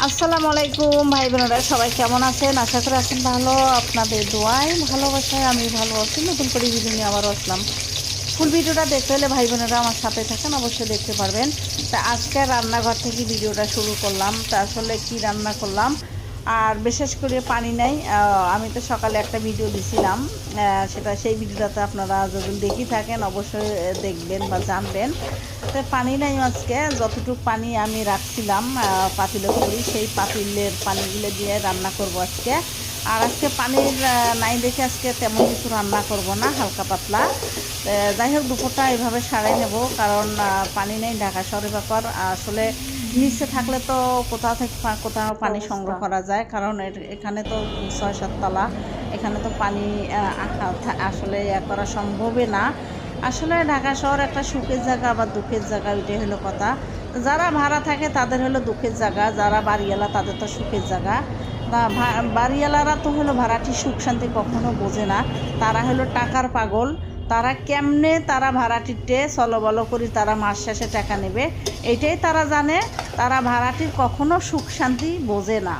আসসালামু আলাইকুম ভাই বোনেরা, সবাই কেমন আছেন? আশা করি আছেন ভালো। আপনাদের দোয়ায় ভালোবাসায় আমি ভালো আছি। নতুন করে ভিডিও নিয়ে আবারও আসলাম। ফুল ভিডিওটা দেখতে হলে ভাই বোনেরা আমার সাথে থাকেন, অবশ্যই দেখতে পারবেন। তা আজকে রান্নাঘর থেকে ভিডিওটা শুরু করলাম। তা আসলে কি রান্না করলাম আর বিশেষ করে পানি নাই। আমি তো সকালে একটা ভিডিও দিছিলাম, সেই ভিডিওটাতে আপনারা যদি দেখি থাকেন অবশ্যই দেখবেন বা জানবেন। তো পানি নাই আজকে, যতটুকু পানি আমি রাখছিলাম পাতিলে করি, সেই পাতিলের পানিগুলো দিয়ে রান্না করব আজকে। আর আজকে পানির নাই দেখে আজকে তেমন কিছু রান্না করব না, হালকা পাতলা। যাই হোক দুপুরটা এইভাবে সারাই নেব, কারণ পানি নেই, ঢাকা শহরের ব্যাপার। আসলে নিচে থাকলে তো কোথাও থেকে কোথাও পানি সংগ্রহ করা যায়, কারণ এখানে তো ৬-৭ তলা, এখানে তো পানি আসলে করা সম্ভবই না। আসলে ঢাকা শহর একটা সুখের জায়গা আবার দুঃখের জায়গা, ওইটাই হলো কথা। যারা ভাড়া থাকে তাদের হলো দুঃখের জায়গা, যারা বাড়িওয়ালা তাদের তো সুখের জায়গা। বাড়িওয়ালারা তো হলো ভাড়াটি সুখ শান্তি কখনো বোঝে না, তারা হলো টাকার পাগল। তারা কেমনে তারা ভাড়াটিতে চলবল করি তারা মাস শেষে টাকা নেবে, এইটাই তারা জানে। তারা ভাড়াটির কখনো সুখ শান্তি বোঝে না।